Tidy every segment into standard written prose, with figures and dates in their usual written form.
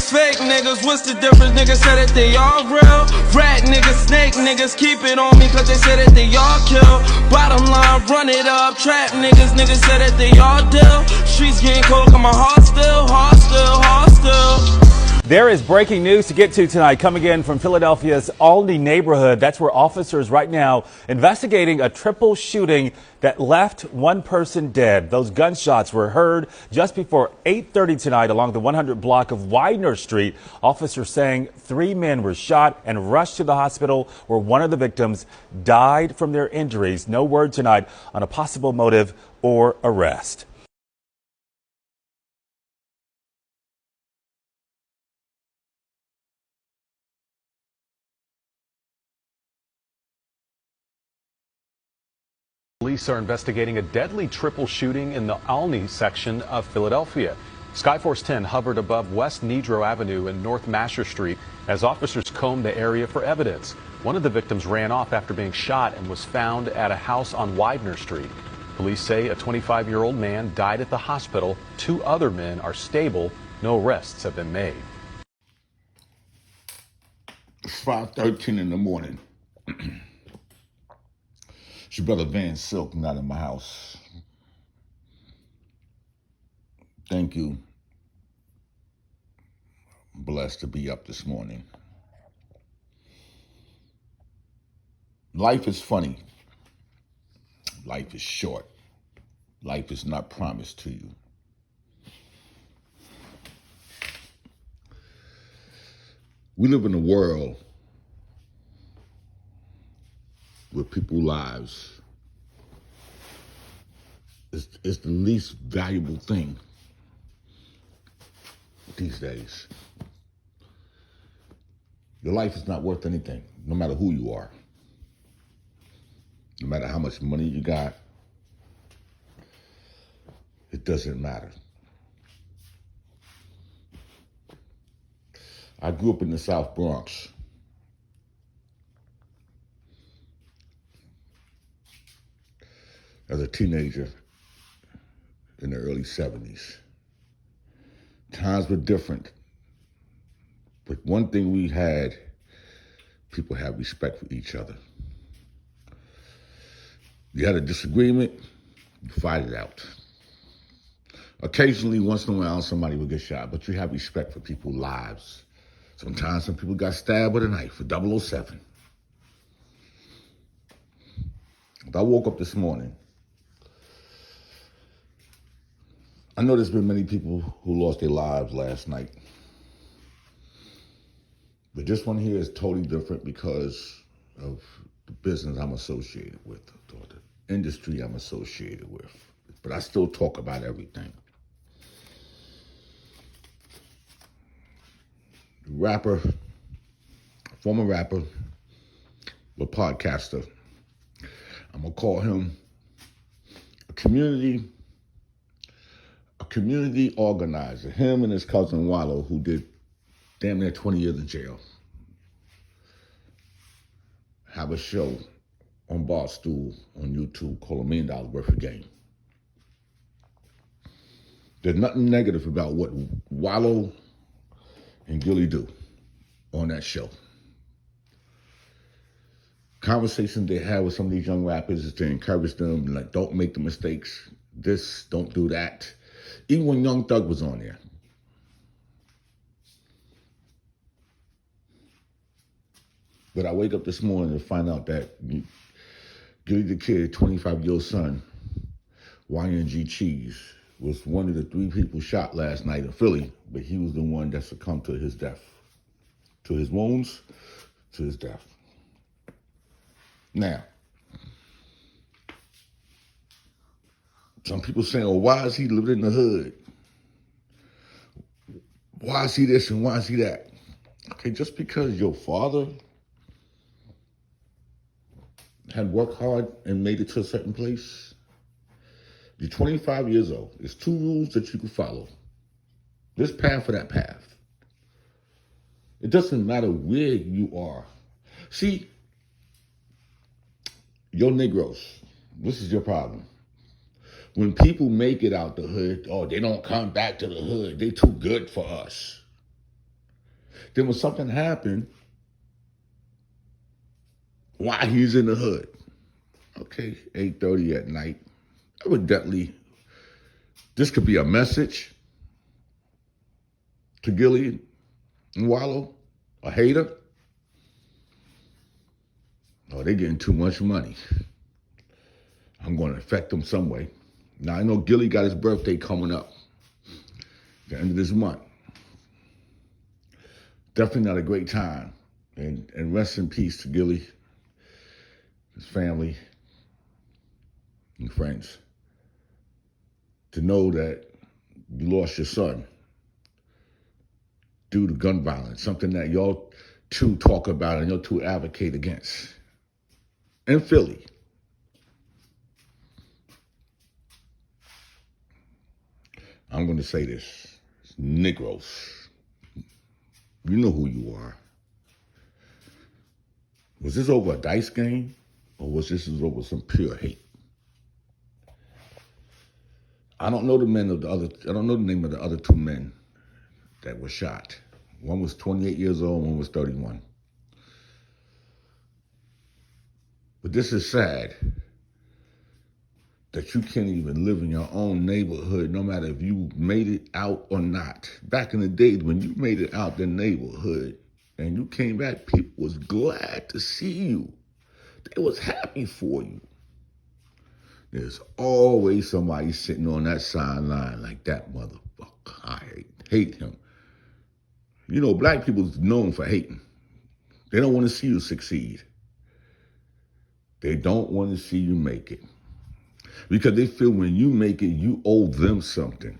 niggas fake niggas, what's the difference? Niggas said that they all real. Rat niggas, snake niggas, keep it on me cause they said that they all kill. Bottom line, run it up. Trap niggas, niggas said that they all deal. Streets getting cold, got my heart still, heart still, heart still. There is breaking news to get to tonight coming in from Philadelphia's Albany neighborhood. That's where officers right now investigating a triple shooting that left one person dead. Those gunshots were heard just before 8:30 tonight along the 100 block of Widener Street. Officers saying 3 men were shot and rushed to the hospital where one of the victims died from their injuries. No word tonight on a possible motive or arrest. Police are investigating a deadly triple shooting in the Albany section of Philadelphia. Skyforce 10 hovered above West Nedrow Avenue and North Mascher Street as officers combed the area for evidence. One of the victims ran off after being shot and was found at a house on Widener Street. Police say a 25-year-old man died at the hospital. 2 other men are stable. No arrests have been made. It's 5:13 in the morning. It's your brother Van Silk not in my house. Thank you. I'm blessed to be up this morning. Life is funny. Life is short. Life is not promised to you. We live in a world where people's lives is the least valuable thing these days. Your life is not worth anything, no matter who you are, no matter how much money you got. It doesn't matter. I grew up in the South Bronx. As a teenager in the early 70s. Times were different. But one thing we had, people had respect for each other. You had a disagreement, you fight it out. Occasionally, once in a while, somebody would get shot, but you have respect for people's lives. Sometimes some people got stabbed with a knife for 007. I woke up this morning. I know there's been many people who lost their lives last night. But this one here is totally different because of the business I'm associated with, or the industry I'm associated with. But I still talk about everything. Rapper, former rapper, but podcaster. I'm gonna call him a community organizer. Him and his cousin Wallow, who did damn near 20 years in jail, have a show on Barstool on YouTube called $1 Million Worth of Game. There's nothing negative about what Wallow and Gillie do on that show. Conversations they have with some of these young rappers is to encourage them, like, don't make the mistakes, this, don't do that. Even when Young Thug was on there. But I wake up this morning to find out that Gillie Da Kid, 25-year-old son, YNG Cheese, was one of the 3 people shot last night in Philly, but he was the one that succumbed to his death. To his wounds, to his death. Now, some people saying, oh, why is he living in the hood? Why is he this and why is he that? Okay, just because your father had worked hard and made it to a certain place, you're 25 years old. There's 2 rules that you can follow. This path or that path. It doesn't matter where you are. See, your Negroes, this is your problem. When people make it out the hood, oh, they don't come back to the hood. They too good for us. Then when something happened, while he's in the hood, okay, 8:30 at night, evidently, this could be a message to Gillie and Wallow, a hater. Oh, they're getting too much money. I'm going to affect them some way. Now, I know Gillie got his birthday coming up the end of this month. Definitely not a great time. And rest in peace to Gillie, his family, and friends. To know that you lost your son due to gun violence, something that y'all two talk about and y'all two advocate against. In Philly. I'm going to say this. Negroes. You know who you are. Was this over a dice game? Or was this over some pure hate? I don't know the name of the other two men that were shot. One was 28 years old, one was 31. But this is sad that you can't even live in your own neighborhood, no matter if you made it out or not. Back in the days when you made it out the neighborhood and you came back, people was glad to see you. They was happy for you. There's always somebody sitting on that sideline like that motherfucker. I hate him. You know, black people's known for hating. They don't want to see you succeed. They don't want to see you make it. Because they feel when you make it, you owe them something.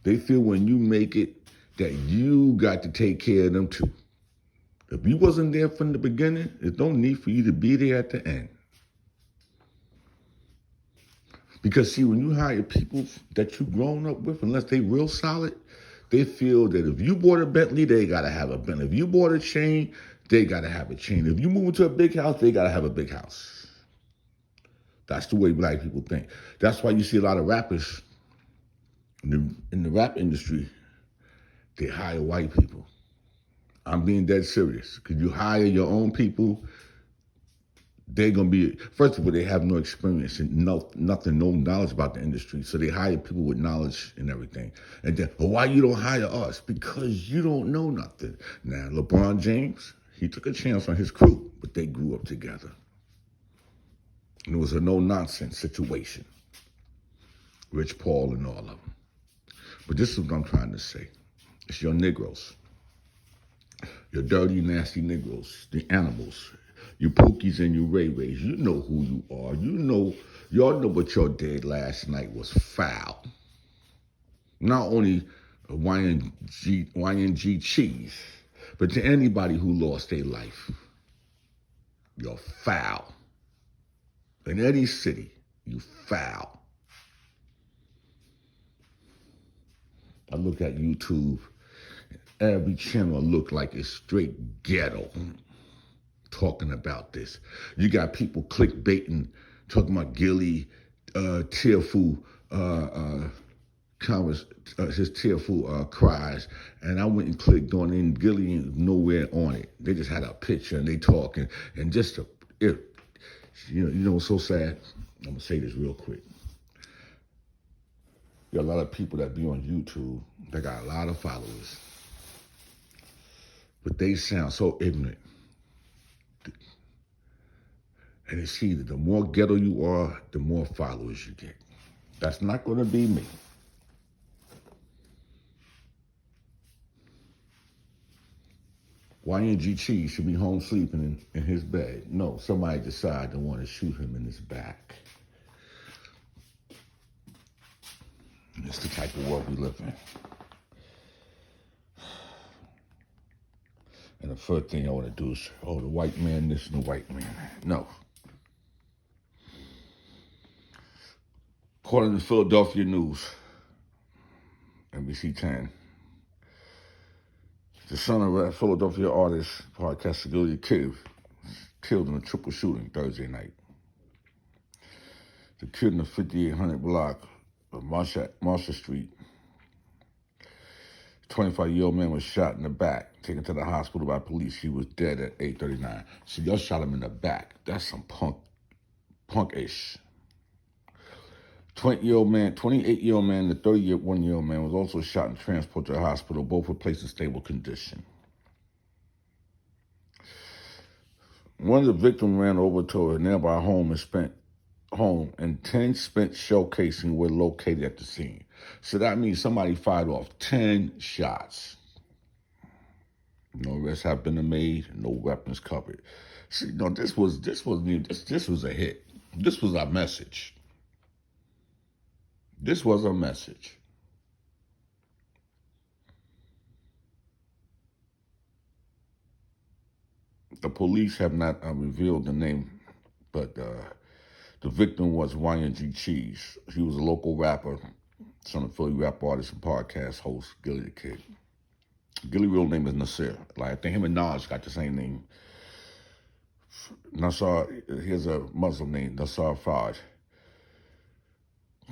They feel when you make it that you got to take care of them too. If you wasn't there from the beginning, there's no need for you to be there at the end. Because see, when you hire people that you've grown up with, unless they real solid, they feel that if you bought a Bentley, they gotta have a Bentley. If you bought a chain, they gotta have a chain. If you move into a big house, they gotta have a big house. That's the way black people think. That's why you see a lot of rappers in the rap industry, they hire white people. I'm being dead serious. Because you hire your own people, they're going to be, first of all, they have no experience and no knowledge about the industry. So they hire people with knowledge and everything. And then, well, why you don't hire us? Because you don't know nothing. Now, LeBron James, he took a chance on his crew, but they grew up together. And it was a no-nonsense situation. Rich Paul and all of them. But this is what I'm trying to say. It's your Negroes. Your dirty, nasty Negroes. The animals. You Pookies and you Ray Rays. You know who you are. Y'all know what y'all did last night was foul. Not only YNG cheese, but to anybody who lost their life. You're foul. In any city, you foul. I look at YouTube, every channel look like it's straight ghetto talking about this. You got people clickbaiting, talking about Gillie, tearful, his tearful cries, and I went and clicked on it, and Gillie ain't nowhere on it. They just had a picture and they talking, and just you know what's so sad? I'm gonna say this real quick. There are a lot of people that be on YouTube that got a lot of followers, but they sound so ignorant. And it's either the more ghetto you are, the more followers you get. That's not gonna be me. YNG Cheese should be home sleeping in his bed. No, somebody decided to want to shoot him in his back. It's the type of world we live in. And the first thing I want to do is, the white man this and the white man that. No. According to Philadelphia News, NBC 10, the son of a Philadelphia artist, podcaster Gillie Da Kid, killed in a triple shooting Thursday night. The kid in the 5800 block of Mascher Street 25-year-old man was shot in the back, taken to the hospital by police. He was dead at 8:39. So y'all shot him in the back. That's some punk-ish. 28-year-old man, and the 31-year-old man was also shot and transported to the hospital. Both were placed in stable condition. One of the victims ran over to a nearby home and 10 spent shell casings were located at the scene. So that means somebody fired off 10 shots. No arrests have been made, no weapons covered. See, no, this was a hit. This was our message. This was a message. The police have not revealed the name, but the victim was YNG Cheese. He was a local rapper, son of Philly rap artist and podcast host, Gillie Da Kid. Gillie's real name is Nasir. Like, I think him and Nas got the same name. Nasar, here's a Muslim name, Nasar Fard.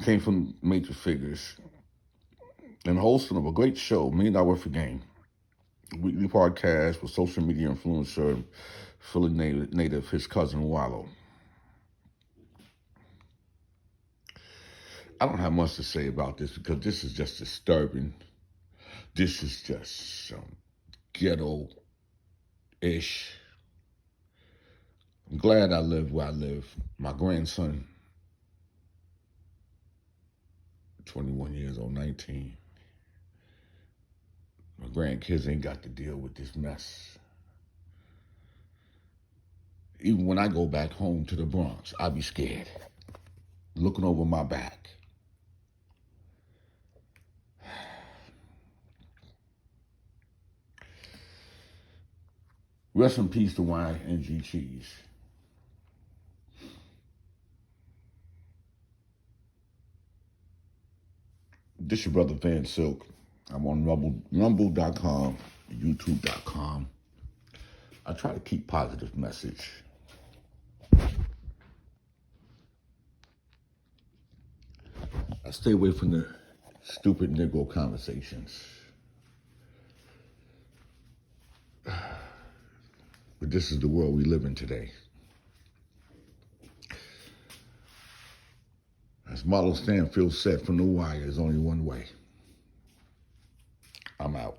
Came from major figures and hosting of a great show, $1 Million Worth of Game. Weekly podcast with social media influencer, Philly native, his cousin Wallow. I don't have much to say about this because this is just disturbing. This is just some ghetto-ish. I'm glad I live where I live. My grandson, 21 years old, 19. My grandkids ain't got to deal with this mess. Even when I go back home to the Bronx, I be scared, looking over my back. Rest in peace to YNG Cheese. This your brother Van Silk. I'm on rumble.com, youtube.com. I try to keep positive message. I stay away from the stupid Negro conversations. But this is the world we live in today. As Model Stanfield said, from the wire, there's only one way. I'm out.